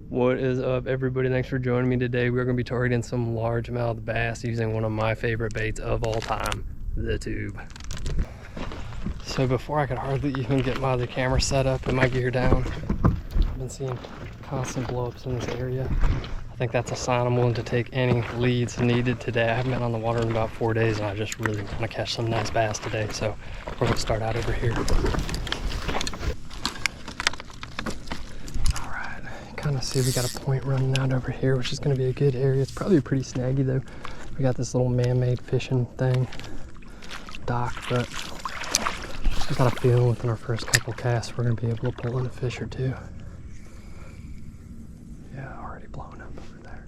What is up, everybody? Thanks for joining me today. We're going to be targeting some largemouth bass using one of my favorite baits of all time, the tube. So before I could hardly even get my other camera set up and my gear down, I've been seeing constant blowups in this area. I think that's a sign I'm willing to take any leads needed today. I haven't been on the water in about 4 days, and I just really want to catch some nice bass today. So we're going to start out over here. Kind of see we got a point running out over here, which is going to be a good area. It's probably pretty snaggy though. We got this little man-made fishing thing, dock, but I got a feeling within our first couple casts we're going to be able to pull in a fish or two. Yeah, already blowing up over there.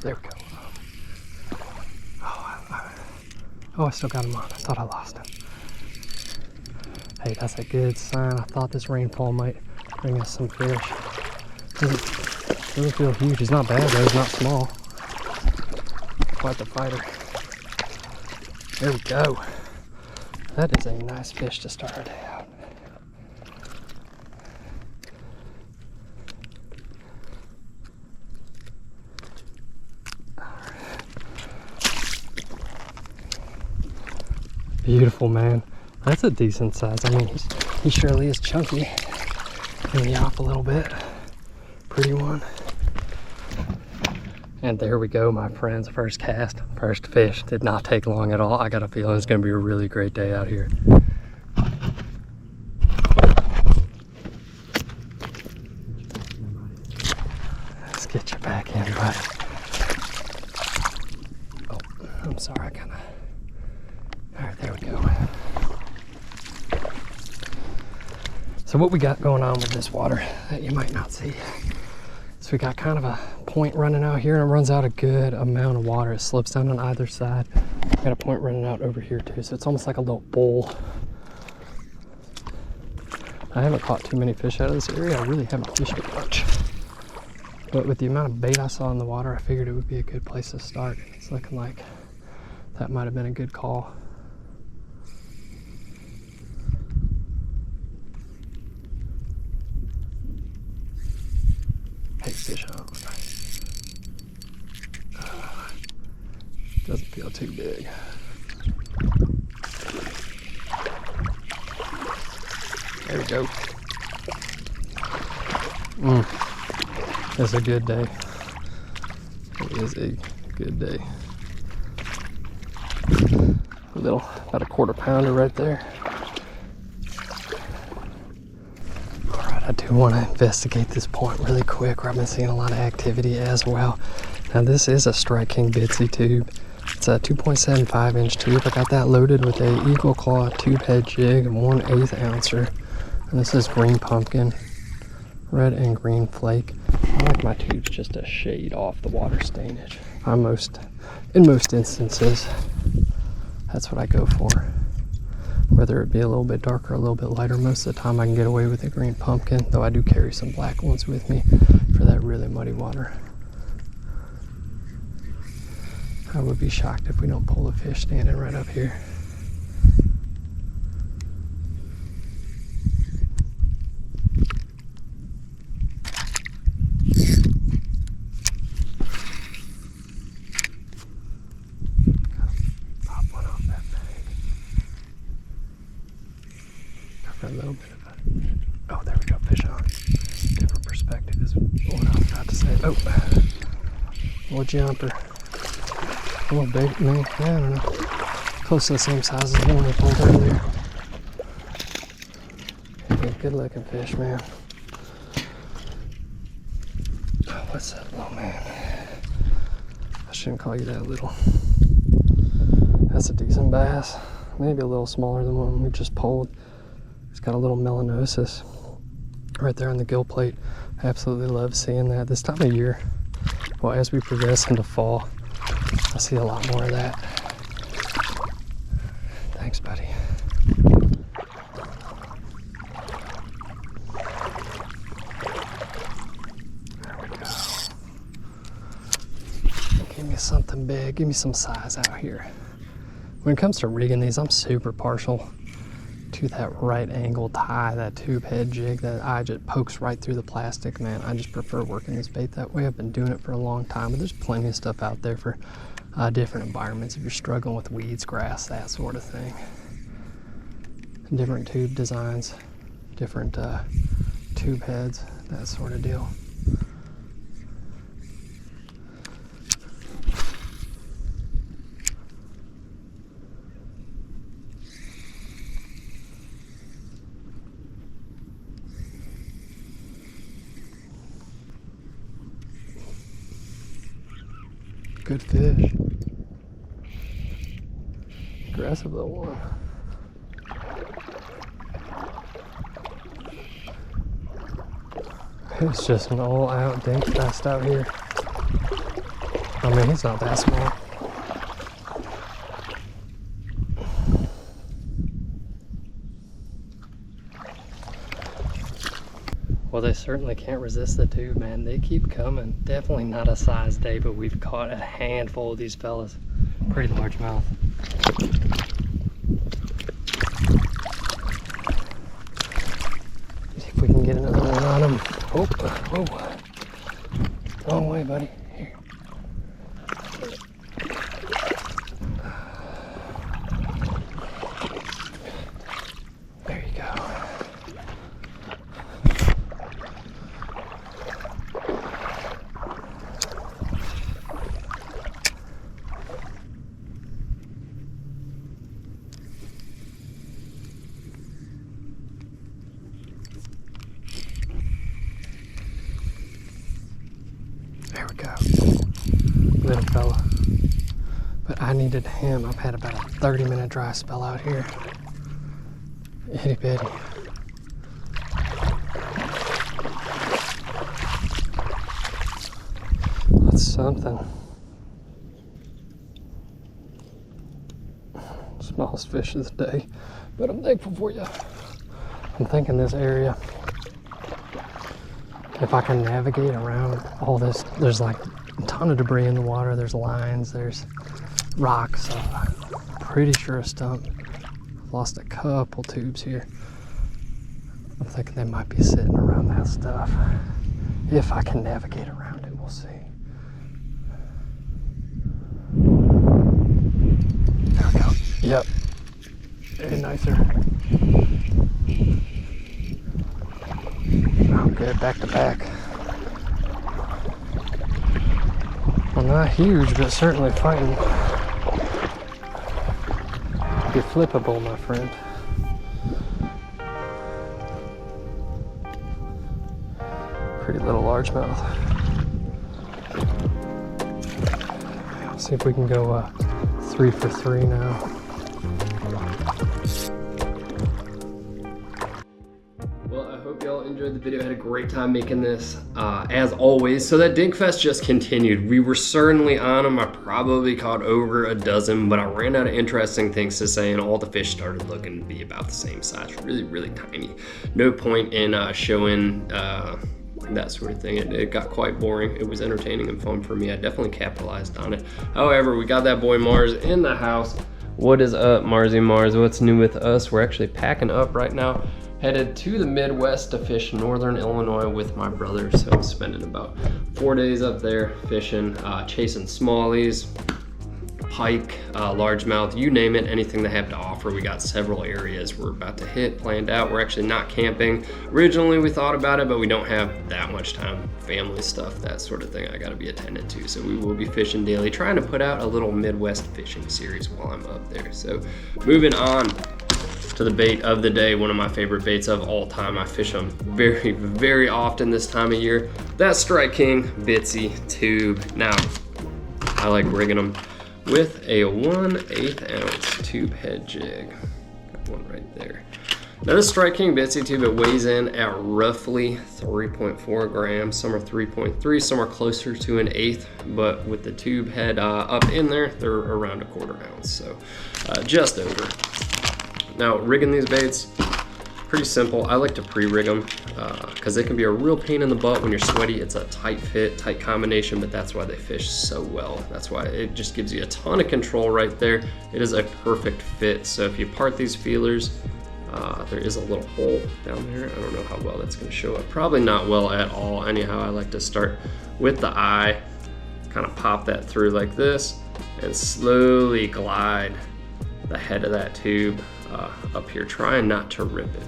There we go. Oh, I still got him on. I thought I lost him. Hey, that's a good sign. I thought this rainfall might bring us some fish. Doesn't feel huge. He's not bad though. He's not small. Quite the fighter. There we go. That is a nice fish to start our day out. Beautiful, man. That's a decent size. I mean, he surely is chunky. Clean me off a little bit. Pretty one. And there we go, my friends. First cast, first fish. Did not take long at all. I got a feeling it's going to be a really great day out here. Let's get you back in, buddy. Oh, I'm sorry. I kind of... All right, there we go. So what we got going on with this water that you might not see. So we got kind of a point running out here, and it runs out a good amount of water. It slopes down on either side. We got a point running out over here too, so it's almost like a little bowl. I haven't caught too many fish out of this area. I really haven't fished it much. But with the amount of bait I saw in the water, I figured it would be a good place to start. It's looking like that might have been a good call. Hey, fish on. Doesn't feel too big. There we go. It's a good day. It is a good day. A little, about a quarter pounder right there. I do want to investigate this point really quick where I've been seeing a lot of activity as well. Now this is a Strike King Bitsy tube. It's a 2.75 inch tube. I got that loaded with a Eagle Claw tube head jig, 1/8 ouncer. And this is green pumpkin, red and green flake. I like my tubes just a shade off the water stainage. In most instances, that's what I go for. Whether it be a little bit darker or a little bit lighter, most of the time I can get away with a green pumpkin, though I do carry some black ones with me for that really muddy water. I would be shocked if we don't pull a fish standing right up here. A little bit of a... Oh, there we go, fish on. Different perspective is what I was about to say. Oh, little jumper. A little big, man. I don't know. Close to the same size as the one we pulled earlier. Yeah, good looking fish, man. Oh, what's that little man? I shouldn't call you that little. That's a decent bass. Maybe a little smaller than one we just pulled. It's got a little melanosis right there on the gill plate. I absolutely love seeing that. This time of year, well, as we progress into fall, I see a lot more of that. Thanks, buddy. There we go. Give me something big. Give me some size out here. When it comes to rigging these, I'm super partial to that right angle tie, that tube head jig that eye just pokes right through the plastic, man, I just prefer working this bait that way. I've been doing it for a long time, but there's plenty of stuff out there for different environments if you're struggling with weeds, grass, that sort of thing. Different tube designs, different tube heads, that sort of deal. Good fish. Aggressive little one. It's just an all-out dink fest out here. I mean, he's not that small. Well, they certainly can't resist the tube, man. They keep coming. Definitely not a size day, but we've caught a handful of these fellas. Pretty largemouth. See if we can get another one on him. Oh, whoa. Wrong way, buddy. Here. There you go. There we go. Little fella. But I needed him. I've had about a 30-minute dry spell out here. Itty bitty. That's something. Smallest fish of the day. But I'm thankful for you. I'm thinking this area, if I can navigate around all this, there's like a ton of debris in the water. There's lines, there's rocks. So I'm pretty sure a stump. Lost a couple tubes here. I'm thinking they might be sitting around that stuff. If I can navigate around it, we'll see. There we go. Yep. Very nicer. Oh, good, back to back. Well, not huge, but certainly fighting. Be flippable, my friend. Pretty little largemouth. Let's see if we can go 3 for 3 now. Enjoyed the video, had a great time making this as always. So that Dink Fest just continued. We were certainly on them. I probably caught over a dozen, but I ran out of interesting things to say and all the fish started looking to be about the same size, really tiny. No point in showing that sort of thing. It got quite boring. It was entertaining and fun for me. I definitely capitalized on it. However, we got that boy Mars in the house. What is up, Marsy Mars? What's new with us? We're actually packing up right now. Headed to the Midwest to fish northern Illinois with my brother. So I'm spending about 4 days up there fishing, chasing smallies, pike, largemouth, you name it, anything they have to offer. We got several areas we're about to hit, planned out. We're actually not camping. Originally we thought about it, but we don't have that much time. Family stuff, that sort of thing I gotta be attended to. So we will be fishing daily, trying to put out a little Midwest fishing series while I'm up there. So moving on to the bait of the day, one of my favorite baits of all time. I fish them very often this time of year. That Strike King Bitsy tube. Now, I like rigging them with a 1/8 ounce tube head jig. Got one right there. Now this Strike King Bitsy tube, it weighs in at roughly 3.4 grams. Some are 3.3, some are closer to 1/8, but with the tube head up in there, they're around 1/4 ounce, so just over. Now, rigging these baits, pretty simple. I like to pre-rig them because they can be a real pain in the butt when you're sweaty. It's a tight fit, tight combination, but that's why they fish so well. That's why it just gives you a ton of control right there. It is a perfect fit. So if you part these feelers, There is a little hole down there. I don't know how well that's gonna show up. Probably not well at all. Anyhow, I like to start with the eye, kind of pop that through like this, and slowly glide the head of that tube up here, trying not to rip it.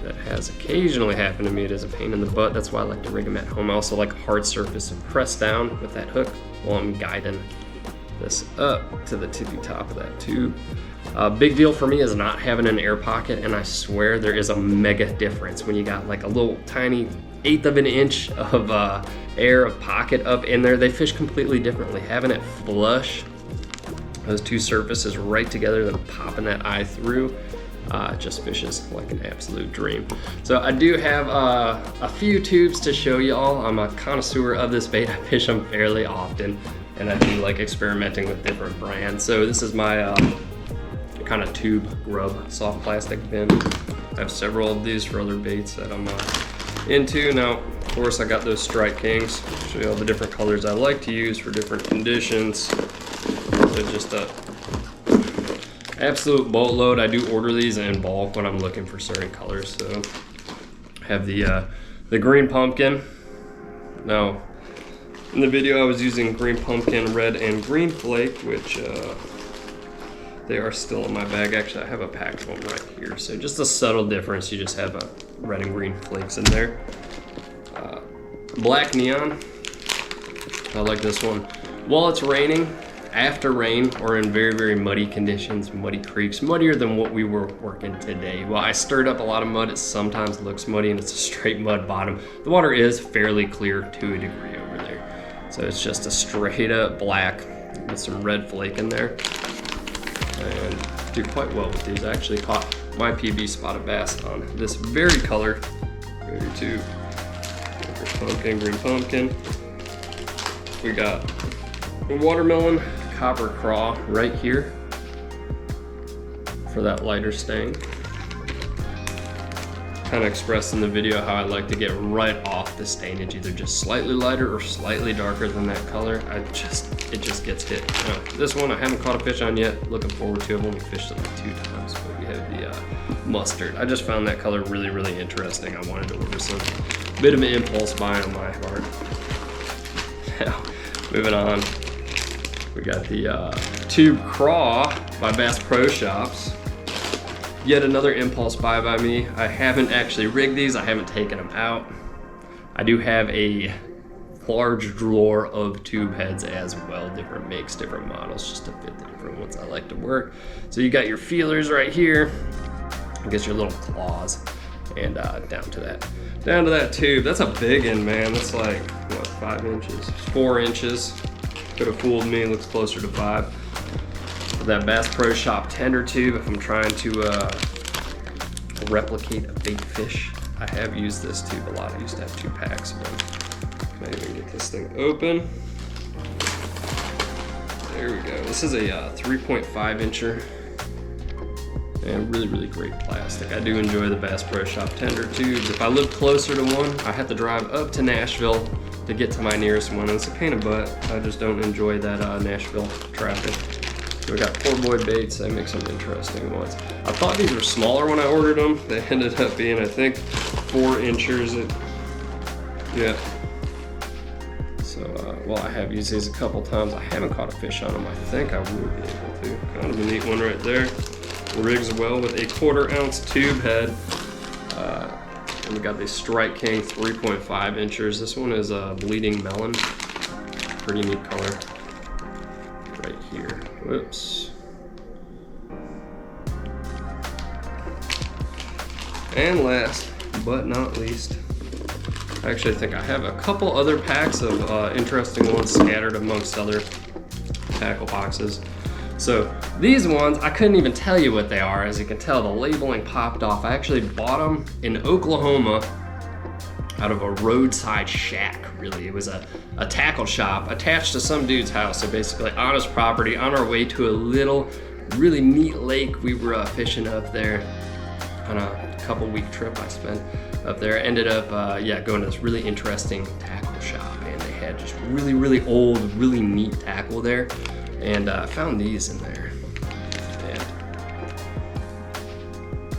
That has occasionally happened to me. It is a pain in the butt. That's why I like to rig them at home. I also like a hard surface and press down with that hook while I'm guiding this up to the tippy top of that tube. Big deal for me is not having an air pocket, and I swear there is a mega difference when you got like a little tiny 1/8 of an inch of air of pocket up in there. They fish completely differently. Having it flush, those two surfaces right together, then popping that eye through, just fishes like an absolute dream. So I do have a few tubes to show y'all. I'm a connoisseur of this bait. I fish them fairly often, and I do like experimenting with different brands. So this is my kind of tube grub soft plastic bin. I have several of these for other baits that I'm into. Now, of course, I got those Strike Kings. I'll show you all the different colors I like to use for different conditions. They're just a absolute boatload. I do order these in bulk when I'm looking for certain colors. So I have the green pumpkin. Now, in the video I was using green pumpkin, red, and green flake, which they are still in my bag. Actually, I have a pack of them right here. So just a subtle difference. You just have red and green flakes in there. Black neon. I like this one. While it's raining, after rain, or in very, very muddy conditions, muddy creeks, muddier than what we were working today. Well, I stirred up a lot of mud. It sometimes looks muddy, and it's a straight mud bottom. The water is fairly clear to a degree over there. So it's just a straight up black with some red flake in there. And do quite well with these. I actually caught my PB spotted bass on this very color. Very too. Pumpkin, green pumpkin. We got a watermelon copper craw right here for that lighter stain. Kind of expressed in the video how I like to get right off the stainage, either just slightly lighter or slightly darker than that color. It just gets hit. Now, this one I haven't caught a fish on yet. Looking forward to it. I've only fished it like 2 times, but we have the mustard. I just found that color really, really interesting. I wanted to order some. Bit of an impulse buy on my part. Now, moving on. We got the Tube Craw by Bass Pro Shops. Yet another impulse buy by me. I haven't actually rigged these. I haven't taken them out. I do have a large drawer of tube heads as well. Different makes, different models, just to fit the different ones I like to work. So you got your feelers right here. I guess your little claws. And down to that tube. That's a big one, man. That's like, what, 5 inches? 4 inches. Could have fooled me. Looks closer to 5. That Bass Pro Shop tender tube, if I'm trying to replicate a bait fish. I have used this tube a lot. I used to have 2 packs of them. Can I even get this thing open? There we go. This is a 3.5 incher. And really, really great plastic. I do enjoy the Bass Pro Shop tender tubes. If I live closer to one, I have to drive up to Nashville to get to my nearest one. And it's a pain in the butt. I just don't enjoy that Nashville traffic. So we got poor boy baits. They make some interesting ones. I thought these were smaller when I ordered them. They ended up being, I think, 4 inchers. Yeah. So, well, I have used these a couple times. I haven't caught a fish on them. I think I will be able to. Kind of a neat one right there. Rigs well with a 1/4 ounce tube head. And we got the Strike King 3.5 inchers. This one is a bleeding melon. Pretty neat color. Right here. Whoops. And last but not least, I actually think I have a couple other packs of interesting ones scattered amongst other tackle boxes. So these ones, I couldn't even tell you what they are. As you can tell, the labeling popped off. I actually bought them in Oklahoma out of a roadside shack, really. It was a tackle shop attached to some dude's house. So basically on his property, on our way to a little, really neat lake we were fishing up there on a couple-week trip I spent up there. Ended up, going to this really interesting tackle shop, and they had just really, really old, really neat tackle there. And I found these in there, and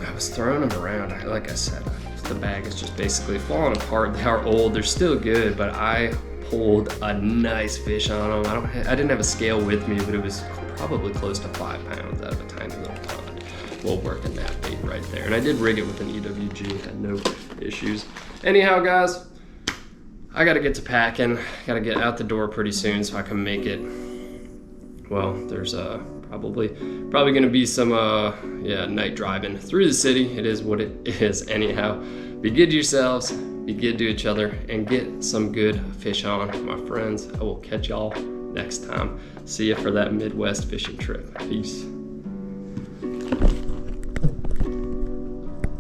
I was throwing them around. Like I said, the bag is just basically falling apart. They are old, they're still good, but I pulled a nice fish on them. I didn't have a scale with me, but it was probably close to 5 pounds out of a tiny little pond. Well, working that bait right there. And I did rig it with an EWG, had no issues. Anyhow, guys, I gotta get to packing. Gotta get out the door pretty soon so I can make it. Well, there's probably gonna be some night driving through the city. It is what it is. Anyhow, be good to yourselves, be good to each other, and get some good fish on, my friends. I will catch y'all next time. See you for that Midwest fishing trip. Peace.